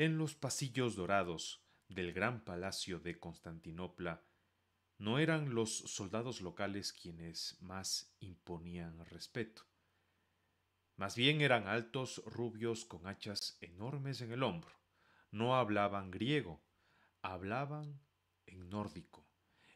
En los pasillos dorados del gran palacio de Constantinopla, no eran los soldados locales quienes más imponían respeto. Más bien eran altos rubios con hachas enormes en el hombro. No hablaban griego, hablaban en nórdico.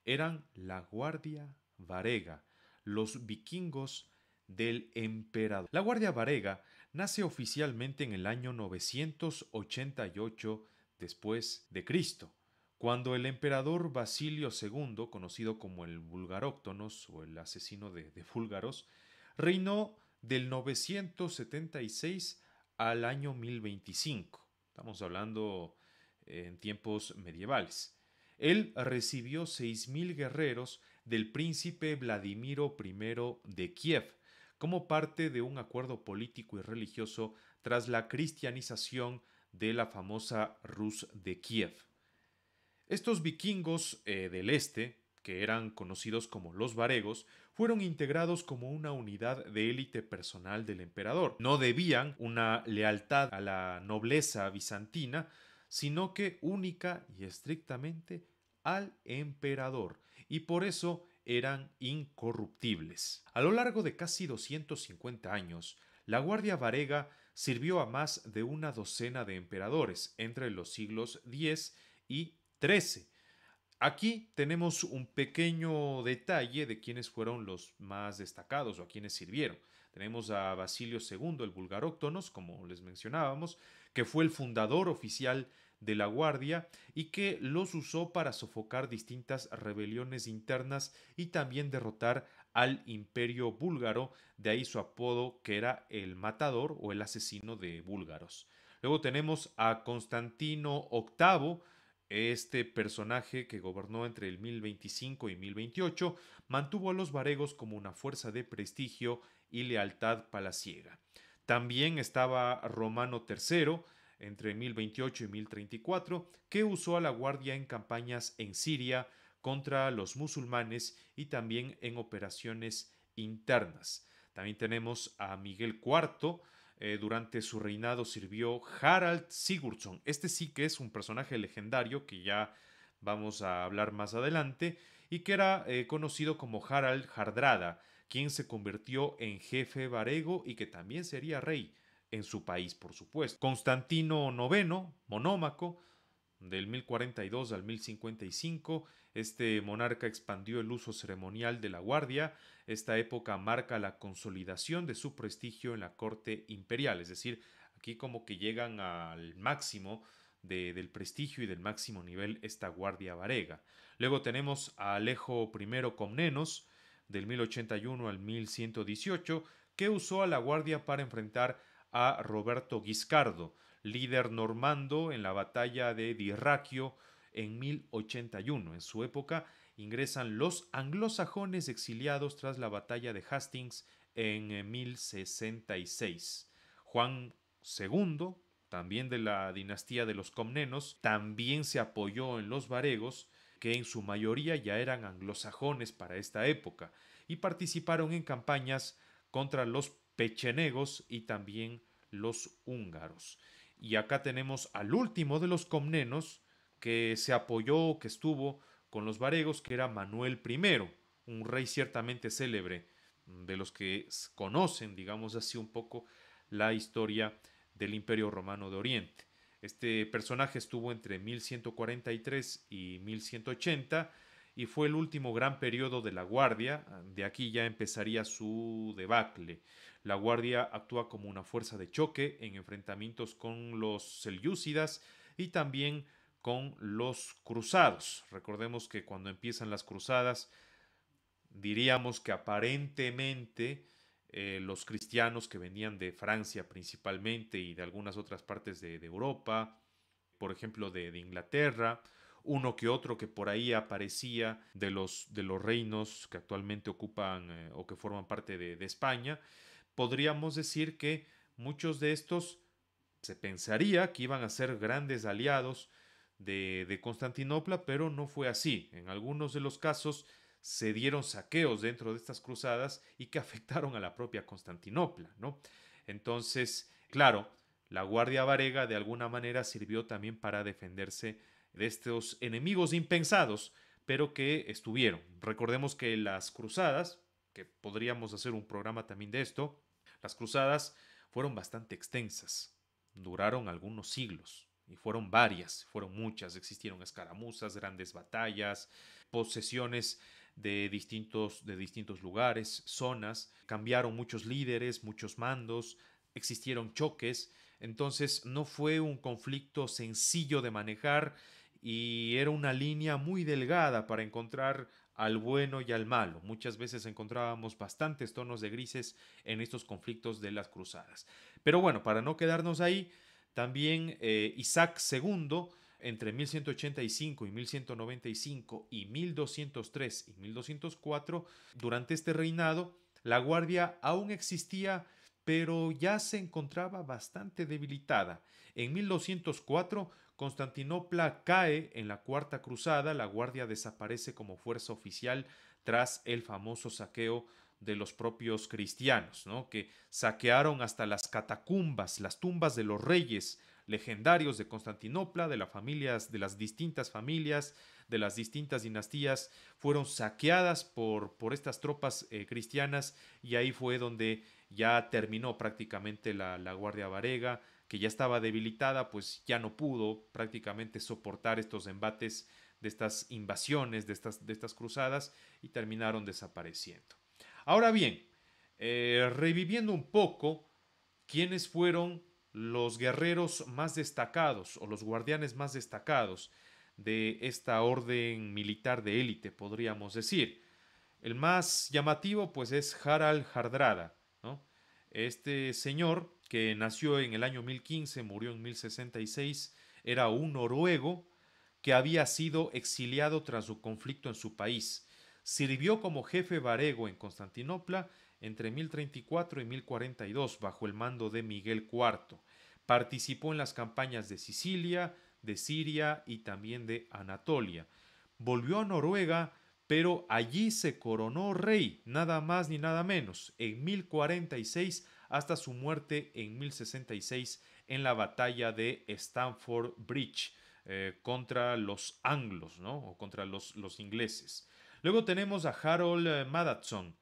Eran la Guardia Varega, los vikingos del emperador. La Guardia Varega nace oficialmente en el año 988 después de Cristo, cuando el emperador Basilio II, conocido como el Bulgaróctonos o el asesino de búlgaros, reinó del 976 al año 1025. Estamos hablando en tiempos medievales. Él recibió 6.000 guerreros del príncipe Vladimiro I de Kiev como parte de un acuerdo político y religioso tras la cristianización de la famosa Rus de Kiev. Estos vikingos del este, que eran conocidos como los varegos, fueron integrados como una unidad de élite personal del emperador. No debían una lealtad a la nobleza bizantina, sino que única y estrictamente al emperador, y por eso eran incorruptibles. A lo largo de casi 250 años, la Guardia Varega sirvió a más de una docena de emperadores entre los siglos X y XIII. Aquí tenemos un pequeño detalle de quiénes fueron los más destacados o a quienes sirvieron. Tenemos a Basilio II, el Bulgaróctonos, como les mencionábamos, que fue el fundador oficial de la Guardia y que los usó para sofocar distintas rebeliones internas y también derrotar al imperio búlgaro, de ahí su apodo que era el matador o el asesino de búlgaros. Luego tenemos a Constantino VIII, este personaje que gobernó entre el 1025 y 1028 mantuvo a los varegos como una fuerza de prestigio y lealtad palaciega. También estaba Romano III entre 1028 y 1034, que usó a la guardia en campañas en Siria contra los musulmanes y también en operaciones internas. También tenemos a Miguel IV. Durante su reinado sirvió Harald Sigurdsson. Este sí que es un personaje legendario que ya vamos a hablar más adelante y que era conocido como Harald Hardrada, quien se convirtió en jefe varego y que también sería rey en su país, por supuesto. Constantino IX, monómaco, del 1042 al 1055, este monarca expandió el uso ceremonial de la guardia. Esta época marca la consolidación de su prestigio en la corte imperial, es decir, aquí como que llegan al máximo del prestigio y del máximo nivel esta guardia varega. Luego tenemos a Alejo I Comnenos, del 1081 al 1118, que usó a la guardia para enfrentar a Roberto Guiscardo, líder normando en la batalla de Dirraquio en 1081. En su época ingresan los anglosajones exiliados tras la batalla de Hastings en 1066. Juan II, también de la dinastía de los Comnenos, también se apoyó en los varegos, que en su mayoría ya eran anglosajones para esta época, y participaron en campañas contra los pechenegos y también los húngaros. Y acá tenemos al último de los comnenos que se apoyó, que estuvo con los varegos, que era Manuel I, un rey ciertamente célebre, de los que conocen, digamos así, un poco la historia del Imperio Romano de Oriente. Este personaje estuvo entre 1143 y 1180 y fue el último gran periodo de la Guardia. De aquí ya empezaría su debacle. La Guardia actúa como una fuerza de choque en enfrentamientos con los selyúcidas y también con los cruzados. Recordemos que cuando empiezan las cruzadas, diríamos que aparentemente los cristianos que venían de Francia principalmente y de algunas otras partes de Europa, por ejemplo de Inglaterra, uno que otro que por ahí aparecía de los reinos que actualmente ocupan o que forman parte de España, podríamos decir que muchos de estos se pensaría que iban a ser grandes aliados de Constantinopla, pero no fue así. En algunos de los casos se dieron saqueos dentro de estas cruzadas y que afectaron a la propia Constantinopla, ¿no? Entonces, claro, La Guardia Varega de alguna manera sirvió también para defenderse de estos enemigos impensados, pero que estuvieron. Recordemos que las cruzadas, que podríamos hacer un programa también de esto, las cruzadas fueron bastante extensas, duraron algunos siglos y fueron varias, fueron muchas, existieron escaramuzas, grandes batallas, posesiones de distintos lugares, zonas, cambiaron muchos líderes, muchos mandos, existieron choques, entonces no fue un conflicto sencillo de manejar y era una línea muy delgada para encontrar al bueno y al malo. Muchas veces encontrábamos bastantes tonos de grises en estos conflictos de las cruzadas. Pero bueno, para no quedarnos ahí, también Isaac II, entre 1185 y 1195 y 1203 y 1204, durante este reinado, la Guardia aún existía, pero ya se encontraba bastante debilitada. En 1204, Constantinopla cae en la Cuarta Cruzada, la Guardia desaparece como fuerza oficial tras el famoso saqueo de los propios cristianos, ¿no? Que saquearon hasta las catacumbas, las tumbas de los reyes legendarios de Constantinopla, de las distintas familias, de las distintas dinastías, fueron saqueadas por estas tropas cristianas y ahí fue donde ya terminó prácticamente la Guardia Varega, que ya estaba debilitada, pues ya no pudo prácticamente soportar estos embates de estas invasiones, de estas cruzadas y terminaron desapareciendo. Ahora bien, reviviendo un poco, ¿quiénes fueron los guerreros más destacados o los guardianes más destacados de esta orden militar de élite, podríamos decir? El más llamativo pues es Harald Hardrada, ¿no? Este señor que nació en el año 1015, murió en 1066, era un noruego que había sido exiliado tras su conflicto en su país. Sirvió como jefe varego en Constantinopla entre 1034 y 1042 bajo el mando de Miguel IV. Participó en las campañas de Sicilia, de Siria y también de Anatolia. Volvió a Noruega, pero allí se coronó rey, nada más ni nada menos, en 1046 hasta su muerte en 1066 en la batalla de Stamford Bridge contra los anglos, ¿no? O contra los ingleses. Luego tenemos a Harold Madadsson.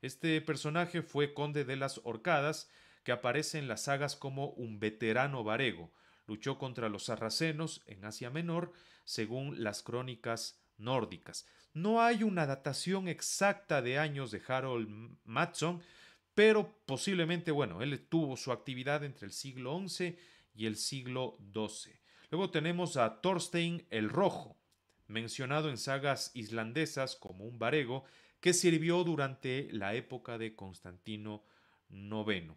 Este personaje fue conde de las Orcadas, que aparece en las sagas como un veterano varego. Luchó contra los sarracenos en Asia Menor, según las crónicas nórdicas. No hay una datación exacta de años de Harold Matson, pero posiblemente, bueno, él tuvo su actividad entre el siglo XI y el siglo XII. Luego tenemos a Thorstein el Rojo, mencionado en sagas islandesas como un varego que sirvió durante la época de Constantino IX.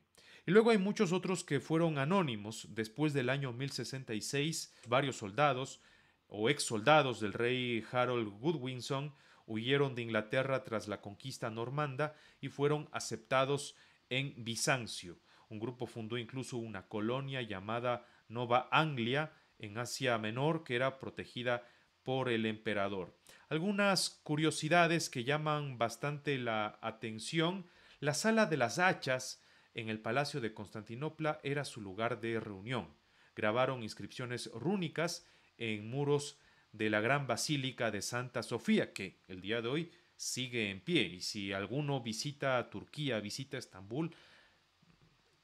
Y luego hay muchos otros que fueron anónimos. Después del año 1066, varios soldados o ex soldados del rey Harold Godwinson huyeron de Inglaterra tras la conquista normanda y fueron aceptados en Bizancio. Un grupo fundó incluso una colonia llamada Nova Anglia en Asia Menor que era protegida por el emperador. Algunas curiosidades que llaman bastante la atención. La sala de las hachas en el Palacio de Constantinopla era su lugar de reunión. Grabaron inscripciones rúnicas en muros de la gran basílica de Santa Sofía, que el día de hoy sigue en pie. Y si alguno visita Turquía, visita Estambul,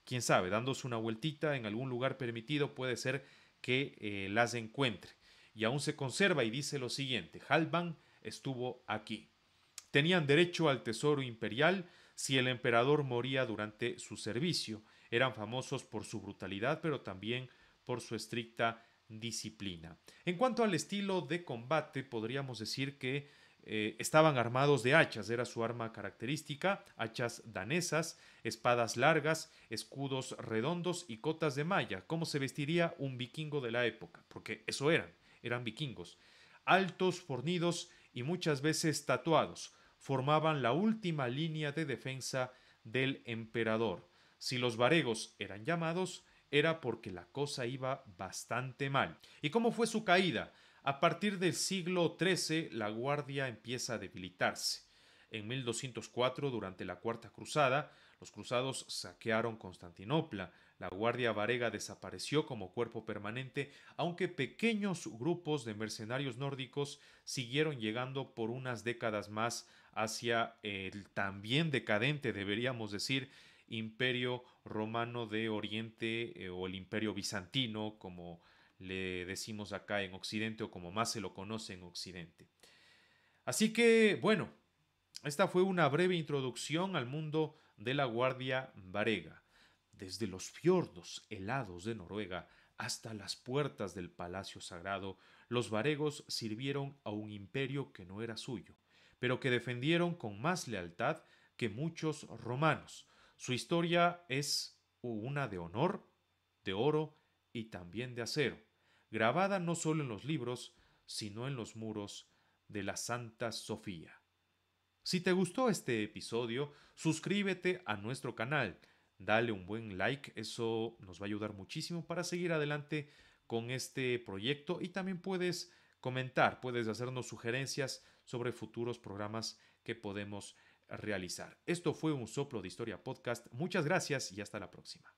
quién sabe, dándose una vueltita en algún lugar permitido, puede ser que las encuentre. Y aún se conserva y dice lo siguiente: Halban estuvo aquí. Tenían derecho al tesoro imperial si el emperador moría durante su servicio. Eran famosos por su brutalidad, pero también por su estricta disciplina. En cuanto al estilo de combate, podríamos decir que estaban armados de hachas, era su arma característica, hachas danesas, espadas largas, escudos redondos y cotas de malla. ¿Cómo se vestiría un vikingo de la época? Porque eso eran vikingos. Altos, fornidos y muchas veces tatuados, formaban la última línea de defensa del emperador. Si los varegos eran llamados, era porque la cosa iba bastante mal. ¿Y cómo fue su caída? A partir del siglo XIII, la guardia empieza a debilitarse. En 1204, durante la Cuarta Cruzada, los cruzados saquearon Constantinopla. La Guardia Varega desapareció como cuerpo permanente, aunque pequeños grupos de mercenarios nórdicos siguieron llegando por unas décadas más hacia el también decadente, deberíamos decir, Imperio Romano de Oriente o el Imperio Bizantino, como le decimos acá en Occidente o como más se lo conoce en Occidente. Así que, bueno, esta fue una breve introducción al mundo de la Guardia Varega. Desde los fiordos helados de Noruega hasta las puertas del Palacio Sagrado, los varegos sirvieron a un imperio que no era suyo, pero que defendieron con más lealtad que muchos romanos. Su historia es una de honor, de oro y también de acero, grabada no solo en los libros, sino en los muros de la Santa Sofía. Si te gustó este episodio, suscríbete a nuestro canal, dale un buen like, eso nos va a ayudar muchísimo para seguir adelante con este proyecto y también puedes comentar, puedes hacernos sugerencias sobre futuros programas que podemos realizar. Esto fue un Soplo de Historia Podcast, muchas gracias y hasta la próxima.